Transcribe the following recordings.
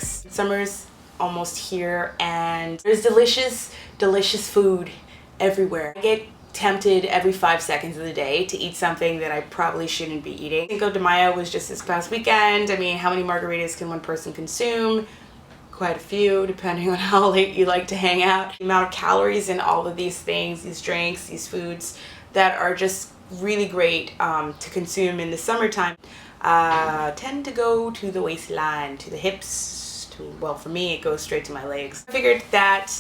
weeks. Summer's almost here and there's delicious, delicious food everywhere. I get tempted every 5 seconds of the day to eat something that I probably shouldn't be eating. Cinco de Mayo was just this past weekend. I mean, how many margaritas can one person consume? Quite a few, depending on how late you like to hang out. The amount of calories in all of these things, these drinks, these foods that are just really great to consume in the summertime tend to go to the waistline, to the hips, well, for me it goes straight to my legs. I figured that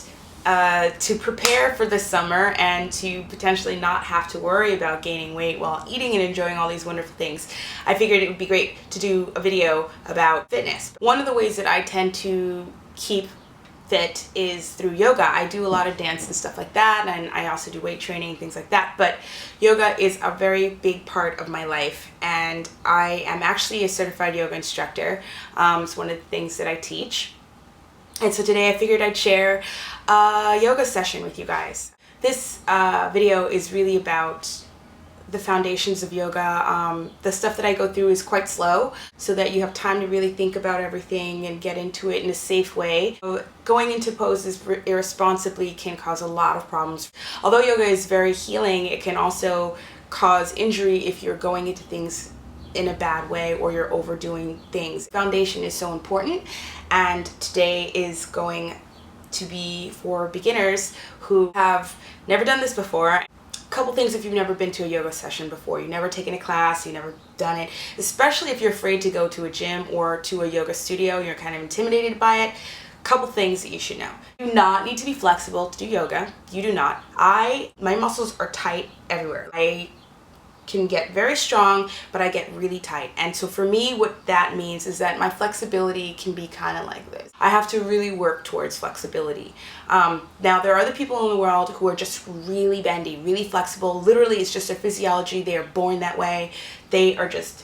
to prepare for the summer and to potentially not have to worry about gaining weight while eating and enjoying all these wonderful things, I figured it would be great to do a video about fitness. One of the ways that I tend to keep fit is through yoga. I do a lot of dance and stuff like that, and I also do weight training and things like that, but yoga is a very big part of my life, and I am actually a certified yoga instructor. It's one of the things that I teach. And so today I figured I'd share a yoga session with you guys. This video is really about the foundations of yoga. The stuff that I go through is quite slow so that you have time to really think about everything and get into it in a safe way. So going into poses irresponsibly can cause a lot of problems. Although yoga is very healing, it can also cause injury if you're going into things in a bad way or you're overdoing things. Foundation is so important, and today is going to be for beginners who have never done this before. A couple things if you've never been to a yoga session before, you've never taken a class, you've never done it, especially if you're afraid to go to a gym or to a yoga studio, you're kind of intimidated by it. Couple things that you should know. You do not need to be flexible to do yoga. You do not. My muscles are tight everywhere. I can get very strong, but I get really tight. And so for me, what that means is that my flexibility can be kind of like this. I have to really work towards flexibility. Now, there are other people in the world who are just really bendy, really flexible. Literally, it's just their physiology. They are born that way. They are just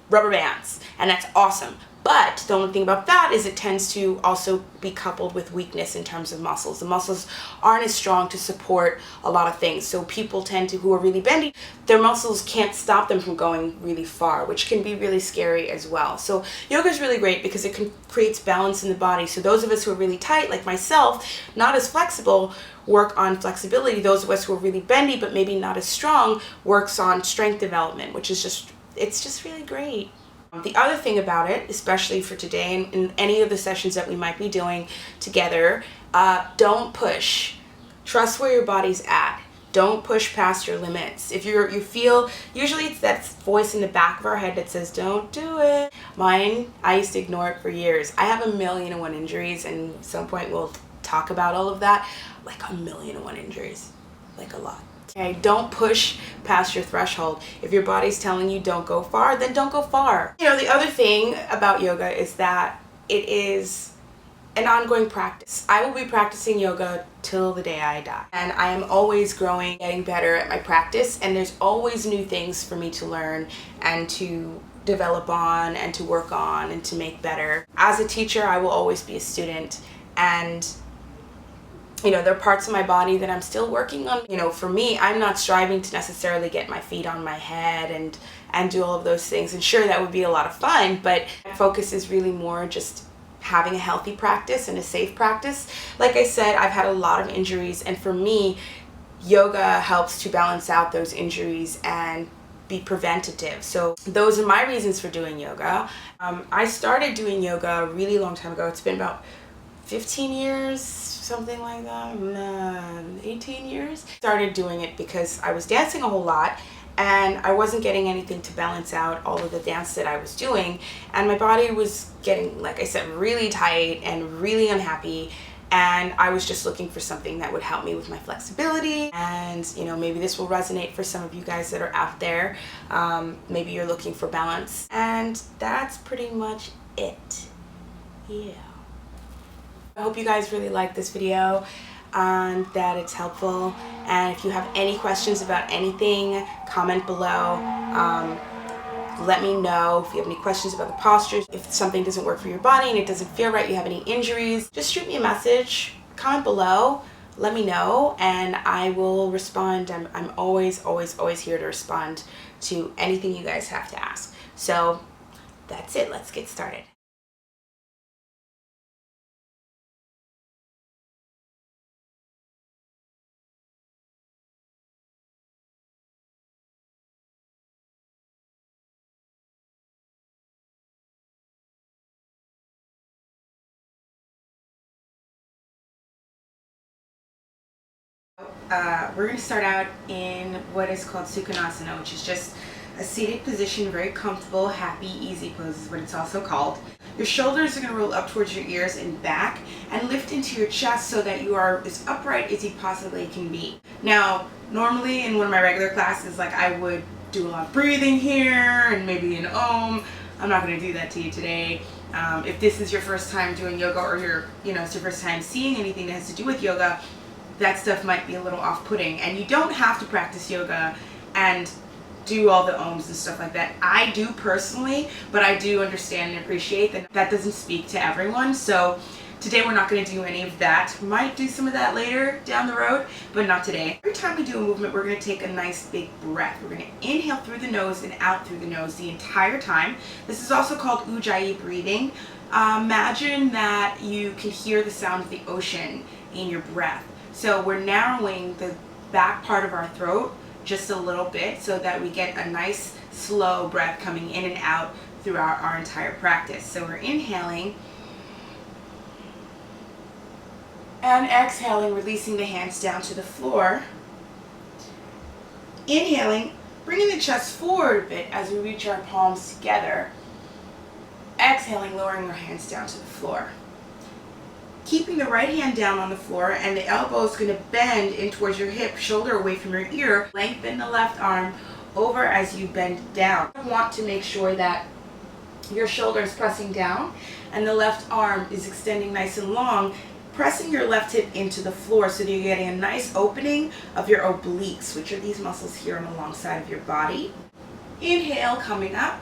rubber bands, and that's awesome. But the only thing about that is it tends to also be coupled with weakness in terms of muscles. The muscles aren't as strong to support a lot of things. So people tend to, who are really bendy, their muscles can't stop them from going really far, which can be really scary as well. So yoga is really great because it creates balance in the body. So those of us who are really tight, like myself, not as flexible, work on flexibility. Those of us who are really bendy but maybe not as strong works on strength development, which is it's just really great. The other thing about it, especially for today and in any of the sessions that we might be doing together, don't push. Trust where your body's at. Don't push past your limits. If you feel, usually it's that voice in the back of our head that says, don't do it. Mine, I used to ignore it for years. I have 1,000,001 injuries, and at some point we'll talk about all of that. Like 1,000,001 injuries, like a lot. Okay, don't push past your threshold. If your body's telling you don't go far, then don't go far. You know, the other thing about yoga is that it is an ongoing practice. I will be practicing yoga till the day I die. And I am always growing, getting better at my practice, and there's always new things for me to learn and to develop on and to work on and to make better. As a teacher, I will always be a student, and you know, there are parts of my body that I'm still working on. You know, for me, I'm not striving to necessarily get my feet on my head and do all of those things. And sure, that would be a lot of fun, but my focus is really more just having a healthy practice and a safe practice. Like I said, I've had a lot of injuries, and for me, yoga helps to balance out those injuries and be preventative. So those are my reasons for doing yoga. I started doing yoga a really long time ago. It's been about 15 years, something like that, 18 years. Started doing it because I was dancing a whole lot and I wasn't getting anything to balance out all of the dance that I was doing, and my body was getting, like I said, really tight and really unhappy, and I was just looking for something that would help me with my flexibility. And you know, maybe this will resonate for some of you guys that are out there. Maybe you're looking for balance, and that's pretty much it. Yeah. I hope you guys really like this video and that it's helpful. And if you have any questions about anything, comment below. Let me know if you have any questions about the postures. If something doesn't work for your body and it doesn't feel right, you have any injuries, just shoot me a message, comment below, let me know, and I will respond. I'm always here to respond to anything you guys have to ask. So that's it, let's get started. We're going to start out in what is called Sukoon Asana, which is just a seated position, very comfortable, happy, easy pose is what it's also called. Your shoulders are going to roll up towards your ears and back and lift into your chest so that you are as upright as you possibly can be. Now, normally in one of my regular classes, like I would do a lot of breathing here and maybe an om. I'm not going to do that to you today. If this is your first time doing yoga, or it's your first time seeing anything that has to do with yoga, that stuff might be a little off-putting. And you don't have to practice yoga and do all the ohms and stuff like that. I do personally, but I do understand and appreciate that that doesn't speak to everyone. So today we're not going to do any of that. Might do some of that later down the road, but not today. Every time we do a movement, we're going to take a nice big breath. We're going to inhale through the nose and out through the nose the entire time. This is also called Ujjayi Breathing. Imagine that you can hear the sound of the ocean in your breath. So we're narrowing the back part of our throat just a little bit so that we get a nice slow breath coming in and out throughout our entire practice. So we're inhaling and exhaling, releasing the hands down to the floor. Inhaling, bringing the chest forward a bit as we reach our palms together. Exhaling, lowering our hands down to the floor. Keeping the right hand down on the floor, and the elbow is going to bend in towards your hip, shoulder away from your ear. Lengthen the left arm over as you bend down. You want to make sure that your shoulder is pressing down and the left arm is extending nice and long, pressing your left hip into the floor so that you're getting a nice opening of your obliques, which are these muscles here on the long side of your body. Inhale, coming up.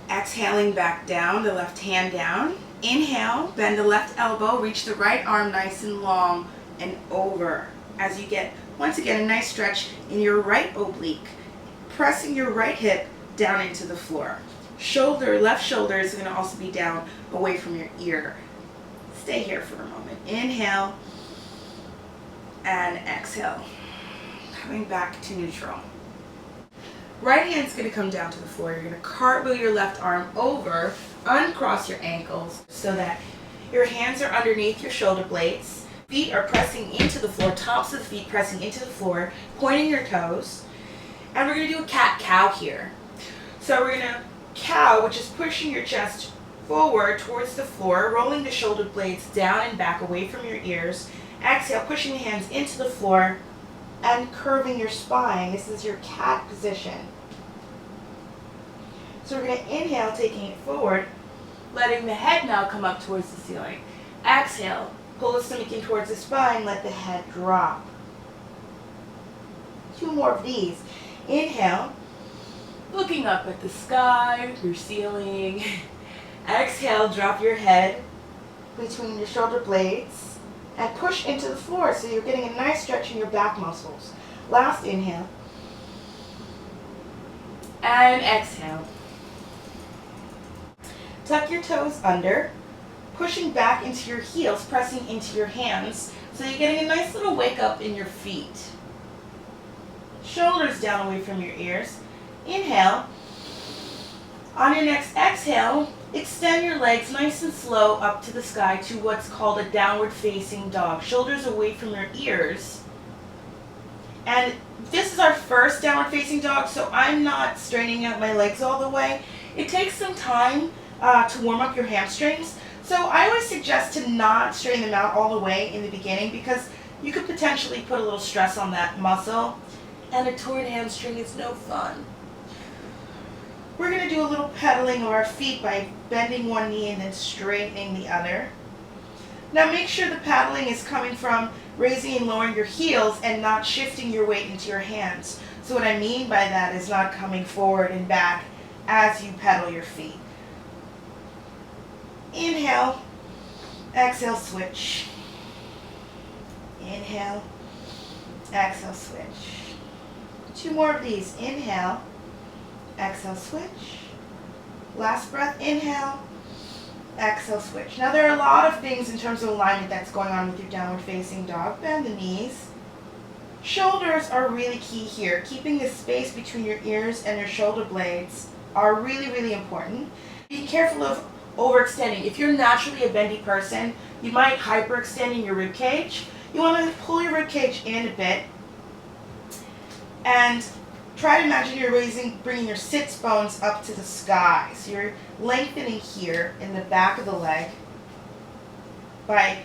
Exhaling back down, the left hand down. Inhale, bend the left elbow, reach the right arm nice and long and over as you get, once again, a nice stretch in your right oblique, pressing your right hip down into the floor. Left shoulder is going to also be down away from your ear. Stay here for a moment. Inhale and exhale, coming back to neutral. Right hand's going to come down to the floor. You're going to cartwheel your left arm over, uncross your ankles so that your hands are underneath your shoulder blades. Feet are pressing into the floor, tops of the feet pressing into the floor, pointing your toes. And we're going to do a cat-cow here. So we're going to cow, which is pushing your chest forward towards the floor, rolling the shoulder blades down and back away from your ears. Exhale, pushing the hands into the floor and curving your spine. This is your cat position. So we're going to inhale, taking it forward, letting the head now come up towards the ceiling. Exhale, pull the stomach in towards the spine, let the head drop. 2 more of these. Inhale, looking up at the sky, your ceiling. Exhale, drop your head between your shoulder blades and push into the floor so you're getting a nice stretch in your back muscles. Last inhale. And exhale. Tuck your toes under, pushing back into your heels, pressing into your hands so you're getting a nice little wake up in your feet. Shoulders down away from your ears. Inhale. On your next exhale, extend your legs nice and slow up to the sky to what's called a downward facing dog. Shoulders away from your ears. And this is our first downward facing dog, so I'm not straining out my legs all the way. It takes some time to warm up your hamstrings. So I always suggest to not straighten them out all the way in the beginning because you could potentially put a little stress on that muscle. And a torn hamstring is no fun. We're going to do a little pedaling of our feet by bending one knee and then straightening the other. Now make sure the paddling is coming from raising and lowering your heels and not shifting your weight into your hands. So what I mean by that is not coming forward and back as you pedal your feet. Inhale, exhale, switch. Inhale, exhale, switch. 2 more of these. Inhale, exhale, switch. Last breath, inhale, exhale, switch. Now there are a lot of things in terms of alignment that's going on with your downward facing dog. Bend the knees. Shoulders are really key here. Keeping the space between your ears and your shoulder blades are really, really important. Be careful of overextending. If you're naturally a bendy person, you might hyperextend in your rib cage. You want to pull your ribcage in a bit and try to imagine you're bringing your sits bones up to the sky. So you're lengthening here in the back of the leg by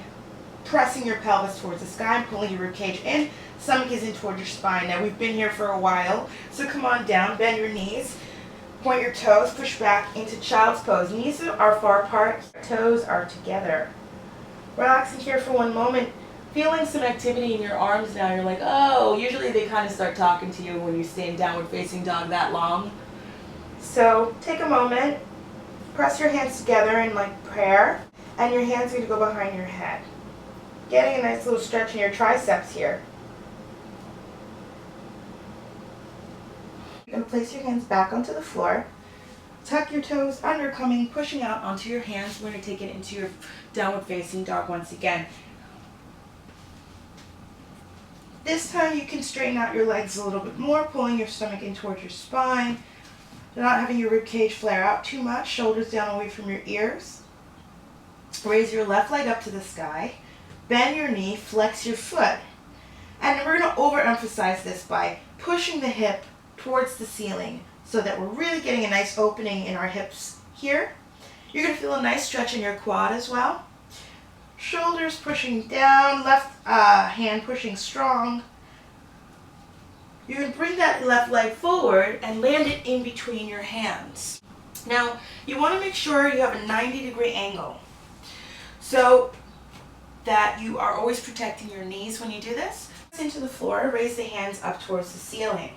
pressing your pelvis towards the sky and pulling your ribcage in. Stomach is in towards your spine. Now we've been here for a while, so come on down, bend your knees, point your toes, push back into child's pose. Knees are far apart, toes are together. Relaxing here for one moment, feeling some activity in your arms now. You're like, oh, usually they kind of start talking to you when you stay in downward facing dog that long. So take a moment, press your hands together in like prayer, and your hands are going to go behind your head. Getting a nice little stretch in your triceps here. You're going to place your hands back onto the floor. Tuck your toes under, pushing out onto your hands. We're going to take it into your downward facing dog once again. This time you can straighten out your legs a little bit more, pulling your stomach in towards your spine. Not having your rib cage flare out too much, shoulders down away from your ears. Raise your left leg up to the sky. Bend your knee, flex your foot. And we're going to overemphasize this by pushing the hip towards the ceiling so that we're really getting a nice opening in our hips here. You're going to feel a nice stretch in your quad as well. Shoulders pushing down, left hand pushing strong. You're going to bring that left leg forward and land it in between your hands. Now, you want to make sure you have a 90-degree angle so that you are always protecting your knees when you do this. Into the floor, raise the hands up towards the ceiling.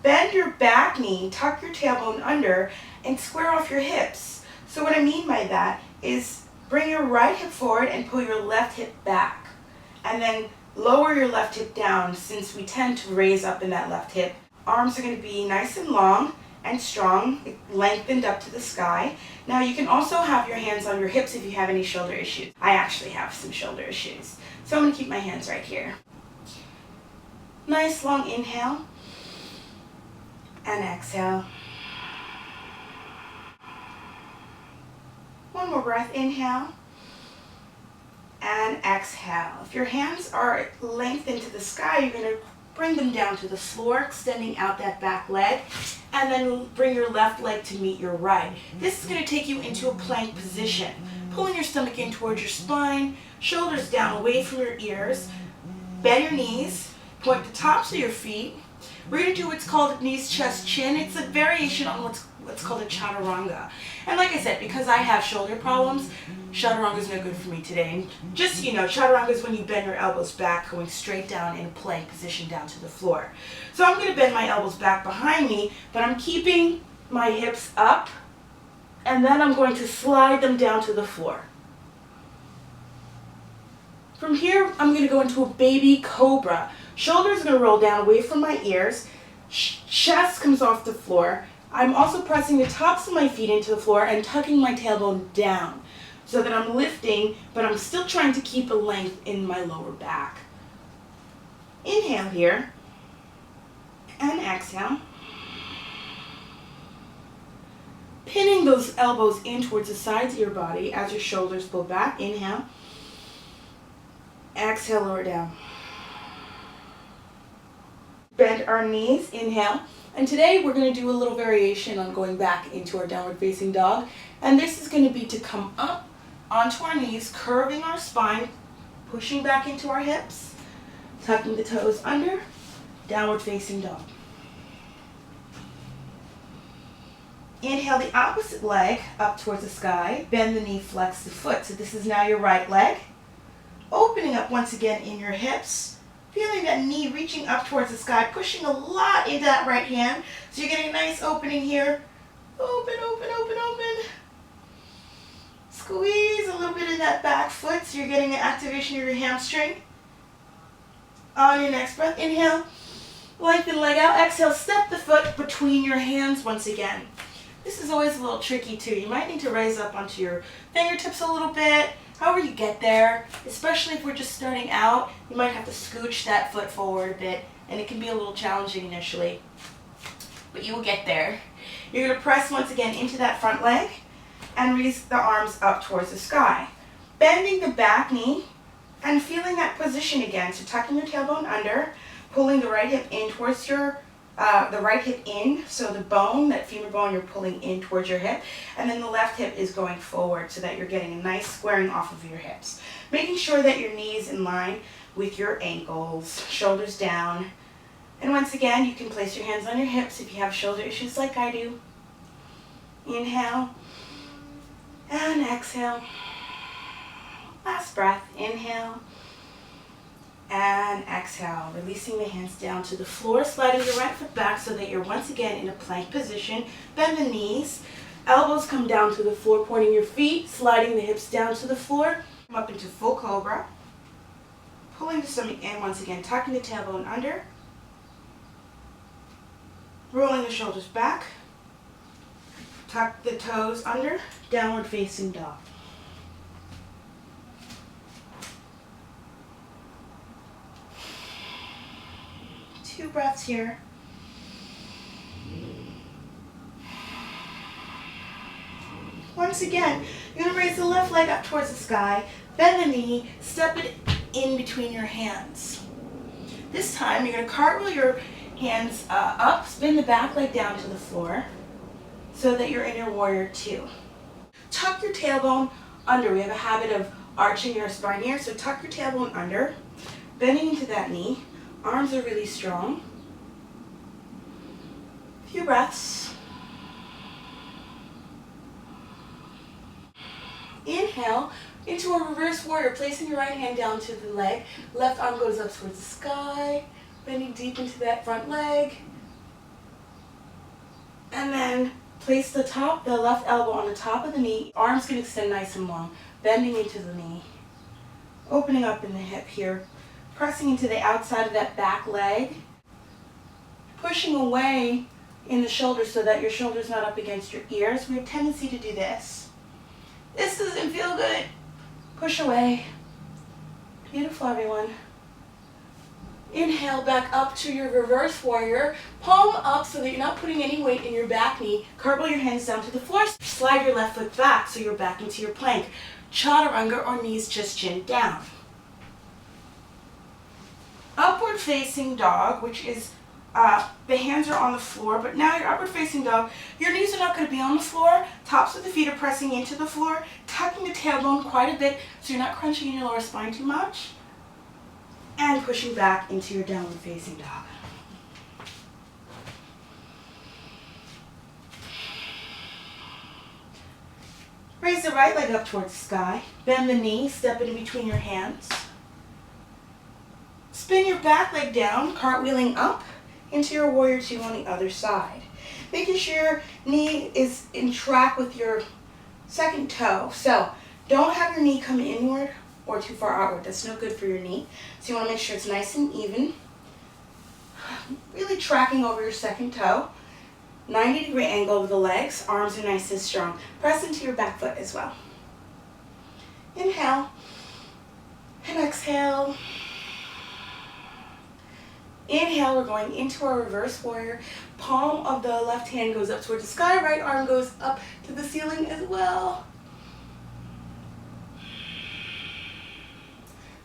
Bend your back knee, tuck your tailbone under, and square off your hips. So what I mean by that is bring your right hip forward and pull your left hip back. And then lower your left hip down, since we tend to raise up in that left hip. Arms are going to be nice and long and strong, lengthened up to the sky. Now you can also have your hands on your hips if you have any shoulder issues. I actually have some shoulder issues. So I'm going to keep my hands right here. Nice long inhale and exhale. One more breath, inhale and exhale. If your hands are lengthened to the sky, you're going to bring them down to the floor, extending out that back leg, and then bring your left leg to meet your right. This is going to take you into a plank position, pulling your stomach in towards your spine, shoulders down away from your ears. Bend your knees, point the tops of your feet. We're going to do what's called knees, chest, chin. It's a variation on what's called a Chaturanga. And like I said, because I have shoulder problems, Chaturanga is no good for me today. And just so you know, Chaturanga is when you bend your elbows back, going straight down in a plank position down to the floor. So I'm going to bend my elbows back behind me, but I'm keeping my hips up, and then I'm going to slide them down to the floor. From here, I'm going to go into a baby cobra. Shoulders are going to roll down away from my ears. Chest comes off the floor. I'm also pressing the tops of my feet into the floor and tucking my tailbone down so that I'm lifting, but I'm still trying to keep a length in my lower back. Inhale here and exhale. Pinning those elbows in towards the sides of your body as your shoulders pull back. Inhale. Exhale, lower down. Bend our knees, inhale. And today we're going to do a little variation on going back into our downward facing dog. And this is going to be to come up onto our knees, curving our spine, pushing back into our hips, tucking the toes under, downward facing dog. Inhale the opposite leg up towards the sky, bend the knee, flex the foot. So this is now your right leg. Opening up once again in your hips. Feeling that knee reaching up towards the sky, pushing a lot into that right hand. So you're getting a nice opening here. Open, open, open, open. Squeeze a little bit in that back foot so you're getting an activation of your hamstring. On your next breath, inhale, lengthen leg out. Exhale, step the foot between your hands once again. This is always a little tricky too. You might need to raise up onto your fingertips a little bit. However you get there, especially if we're just starting out, you might have to scooch that foot forward a bit, and it can be a little challenging initially, but you will get there. You're going to press once again into that front leg and raise the arms up towards the sky. Bending the back knee, And feeling that position again, so tucking your tailbone under, pulling the right hip in towards your, the right hip in, so the bone, that femur bone, you're pulling in towards your hip, and then the left hip is going forward so that you're getting a nice squaring off of your hips. Making sure that your knee is in line with your ankles, shoulders down. And once again, you can place your hands on your hips if you have shoulder issues like I do. Inhale and exhale. Last breath, inhale and exhale. Releasing the hands down to the floor, sliding your right foot back so that you're once again in a plank position. Bend the knees, elbows come down to the floor, pointing your feet, sliding the hips down to the floor. Come up into full cobra. Pulling the stomach in once again, tucking the tailbone under. Rolling the shoulders back. Tuck the toes under, downward facing dog. Two breaths here. Once again, you're going to raise the left leg up towards the sky, bend the knee, step it in between your hands. This time, you're going to cartwheel your hands up, spin the back leg down to the floor so that you're in your warrior two. Tuck your tailbone under. We have a habit of arching our spine here, so tuck your tailbone under, bending into that knee. Arms are really strong. A few breaths. Inhale into a reverse warrior, placing your right hand down to the leg. Left arm goes up towards the sky, bending deep into that front leg. And then place the left elbow on the top of the knee. Arms can extend nice and long, bending into the knee. Opening up in the hip here. Pressing into the outside of that back leg, pushing away in the shoulder so that your shoulder's not up against your ears. We have a tendency to do this. This doesn't feel good. Push away. Beautiful, everyone. Inhale back up to your reverse warrior. Palm up so that you're not putting any weight in your back knee. Cartwheel your hands down to the floor. Slide your left foot back so you're back into your plank. Chaturanga, or knees just chin down. Upward facing dog, which is the hands are on the floor, but now your upward facing dog, your knees are not going to be on the floor. Tops of the feet are pressing into the floor, tucking the tailbone quite a bit so you're not crunching in your lower spine too much, and pushing back into your downward facing dog. Raise the right leg up towards the sky, bend the knee, step it in between your hands. Spin your back leg down, cartwheeling up into your warrior two on the other side. Making sure your knee is in track with your second toe. So don't have your knee come inward or too far outward. That's no good for your knee. So you want to make sure it's nice and even. Really tracking over your second toe. 90-degree angle with the legs. Arms are nice and strong. Press into your back foot as well. Inhale and exhale. Inhale, we're going into our reverse warrior. Palm of the left hand goes up towards the sky. Right arm goes up to the ceiling as well.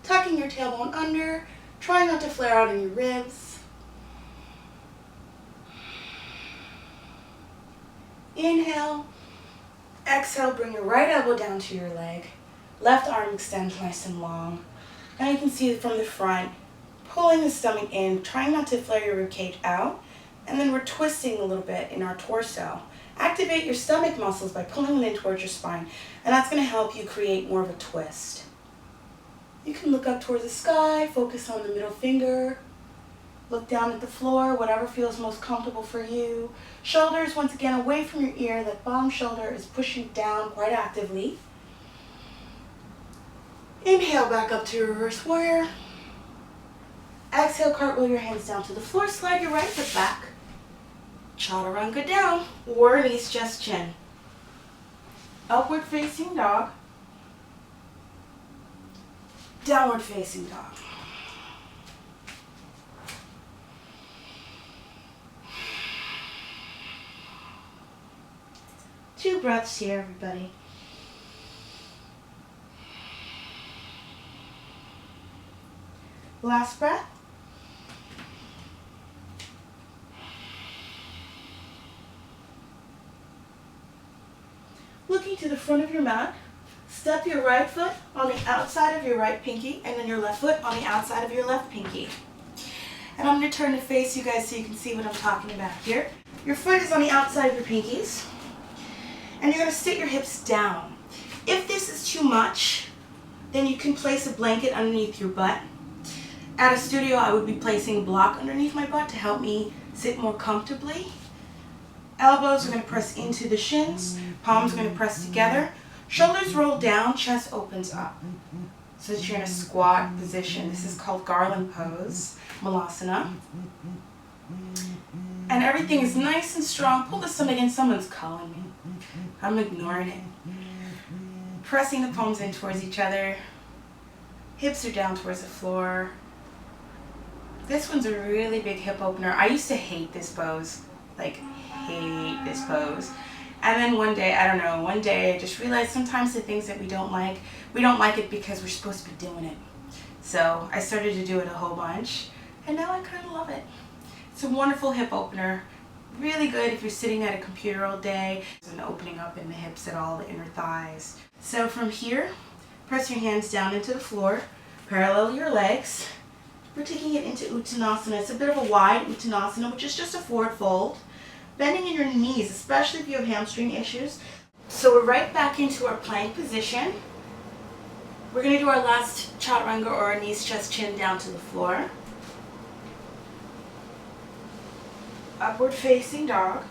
Tucking your tailbone under. Trying not to flare out in your ribs. Inhale. Exhale, bring your right elbow down to your leg. Left arm extends nice and long. Now you can see it from the front. Pulling the stomach in, trying not to flare your ribcage out, and then we're twisting a little bit in our torso. Activate your stomach muscles by pulling it in towards your spine, and that's going to help you create more of a twist. You can look up towards the sky, focus on the middle finger, look down at the floor, whatever feels most comfortable for you. Shoulders, once again, away from your ear. That bottom shoulder is pushing down quite actively. Inhale back up to your reverse warrior. Exhale, cartwheel your hands down to the floor. Slide your right foot back. Chaturanga down. Warrior knees, chest, chin. Upward facing dog. Downward facing dog. Two breaths here, everybody. Last breath. Looking to the front of your mat, step your right foot on the outside of your right pinky and then your left foot on the outside of your left pinky. And I'm going to turn to face you guys so you can see what I'm talking about here. Your foot is on the outside of your pinkies and you're going to sit your hips down. If this is too much, then you can place a blanket underneath your butt. At a studio, I would be placing a block underneath my butt to help me sit more comfortably. Elbows are going to press into the shins, palms are going to press together. Shoulders roll down, chest opens up. So that you're in a squat position. This is called garland pose, malasana. And everything is nice and strong. Pull the stomach in, someone's calling me. I'm ignoring it. Pressing the palms in towards each other. Hips are down towards the floor. This one's a really big hip opener. I used to hate this pose. Like, hate this pose. And then one day I just realized sometimes the things that we don't like it because we're supposed to be doing it. So I started to do it a whole bunch, and now I kind of love it. It's a wonderful hip opener. Really good if you're sitting at a computer all day and opening up in the hips at all, the inner thighs. So from here, press your hands down into the floor, parallel your legs. We're taking it into Uttanasan. It's a bit of a wide Uttanasana, which is just a forward fold. Bending in your knees, especially if you have hamstring issues. So we're right back into our plank position. We're going to do our last Chaturanga, or our knees, chest, chin down to the floor. Upward facing dog.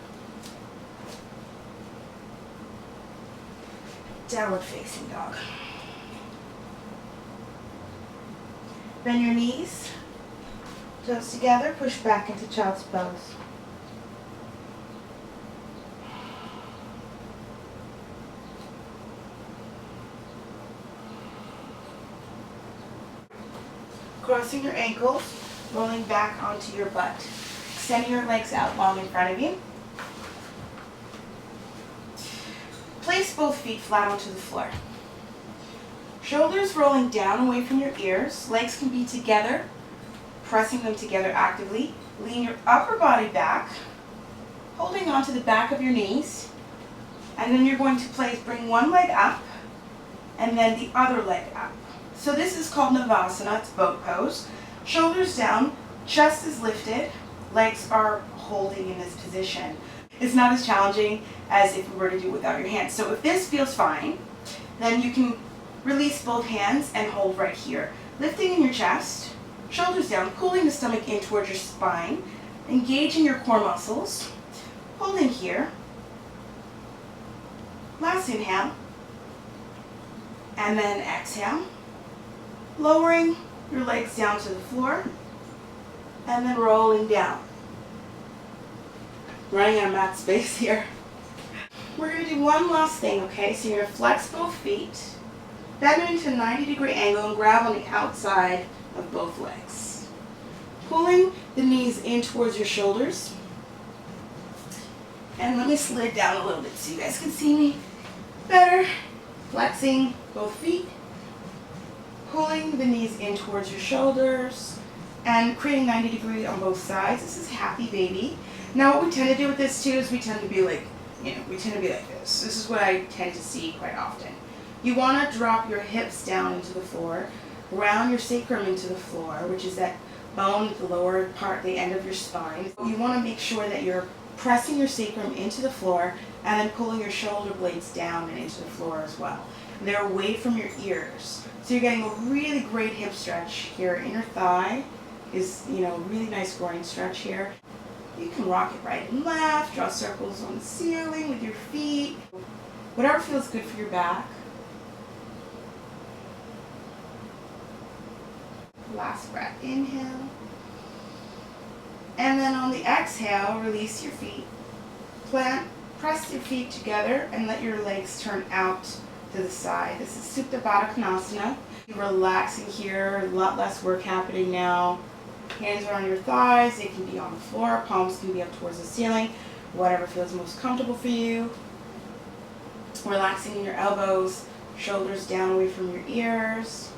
Downward facing dog. Bend your knees, toes together, push back into child's pose. Crossing your ankles, rolling back onto your butt. Extending your legs out long in front of you. Place both feet flat onto the floor. Shoulders rolling down away from your ears. Legs can be together, pressing them together actively. Lean your upper body back, holding onto the back of your knees. And then you're going to bring one leg up and then the other leg up. So this is called Navasana, it's boat pose. Shoulders down, chest is lifted, legs are holding in this position. It's not as challenging as if we were to do it without your hands. So if this feels fine, then you can release both hands and hold right here. Lifting in your chest, shoulders down, pulling the stomach in towards your spine, engaging your core muscles, holding here. Last inhale, and then exhale. Lowering your legs down to the floor, and then rolling down. Running out of mat space here. We're going to do one last thing, okay? So you're going to flex both feet, bend them into a 90-degree angle, and grab on the outside of both legs. Pulling the knees in towards your shoulders. And let me slide down a little bit so you guys can see me better. Flexing both feet. Pulling the knees in towards your shoulders and creating 90 degrees on both sides. This is happy baby. Now what we tend to do with this too is we tend to be like, we tend to be like this. This is what I tend to see quite often. You want to drop your hips down into the floor, round your sacrum into the floor, which is that bone at the lower part, the end of your spine. You want to make sure that you're pressing your sacrum into the floor and then pulling your shoulder blades down and into the floor as well. And they're away from your ears. So you're getting a really great hip stretch here. Inner thigh is, really nice groin stretch here. You can rock it right and left, draw circles on the ceiling with your feet. Whatever feels good for your back. Last breath, inhale. And then on the exhale, release your feet. Press your feet together and let your legs turn out to the side. This is supta, baddha, konasana. You're relaxing here, a lot less work happening now. Hands are on your thighs, they can be on the floor, palms can be up towards the ceiling, whatever feels most comfortable for you. Relaxing in your elbows, shoulders down away from your ears.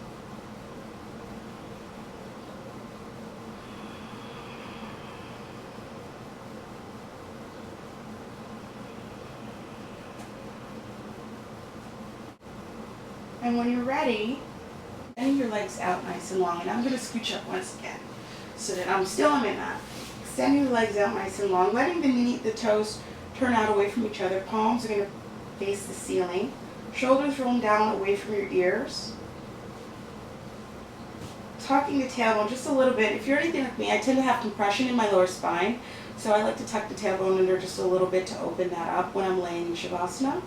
And when you're ready, extending your legs out nice and long. And I'm going to scooch up once again so that I'm in that. Extending the legs out nice and long, letting the toes turn out away from each other. Palms are going to face the ceiling. Shoulders roll down away from your ears. Tucking the tailbone just a little bit. If you're anything like me, I tend to have compression in my lower spine, so I like to tuck the tailbone under just a little bit to open that up when I'm laying in Shavasana.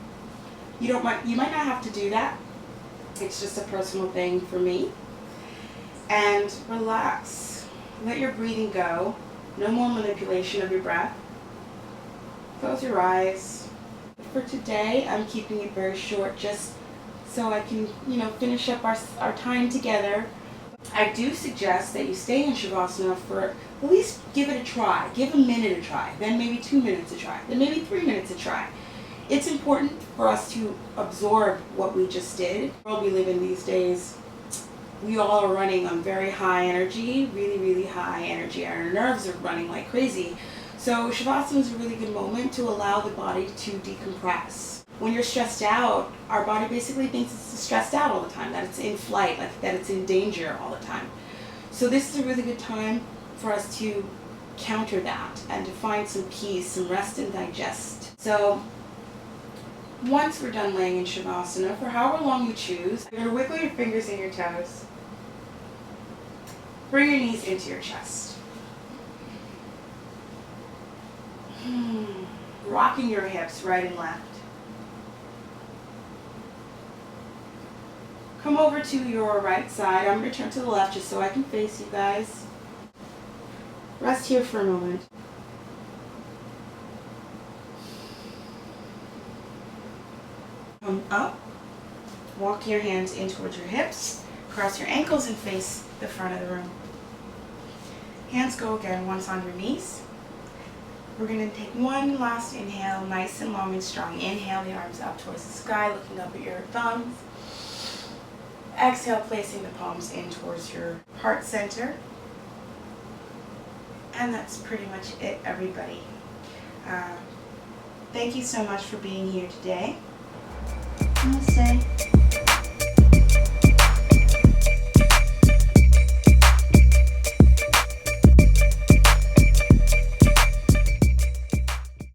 You might not have to do that. It's just a personal thing for me. And relax. Let your breathing go. No more manipulation of your breath. Close your eyes. For today, I'm keeping it very short just so I can, finish up our time together. I do suggest that you stay in Shavasana for at least give it a try. Give a minute a try, then maybe 2 minutes a try, then maybe 3 minutes a try. It's important for us to absorb what we just did. The world we live in these days, we all are running on very high energy, really, really high energy. Our nerves are running like crazy. So Shavasana is a really good moment to allow the body to decompress. When you're stressed out, our body basically thinks it's stressed out all the time, that it's in flight, that it's in danger all the time. So this is a really good time for us to counter that and to find some peace, some rest and digest. So once we're done laying in Shavasana, for however long you choose, you're going to wiggle your fingers and your toes. Bring your knees into your chest. Rocking your hips right and left. Come over to your right side. I'm going to turn to the left just so I can face you guys. Rest here for a moment. Come up. Walk your hands in towards your hips. Cross your ankles and face the front of the room. Hands go again once on your knees. We're going to take one last inhale, nice and long and strong. Inhale the arms up towards the sky, looking up at your thumbs. Exhale, placing the palms in towards your heart center. And that's pretty much it, everybody. Thank you so much for being here today. Namaste.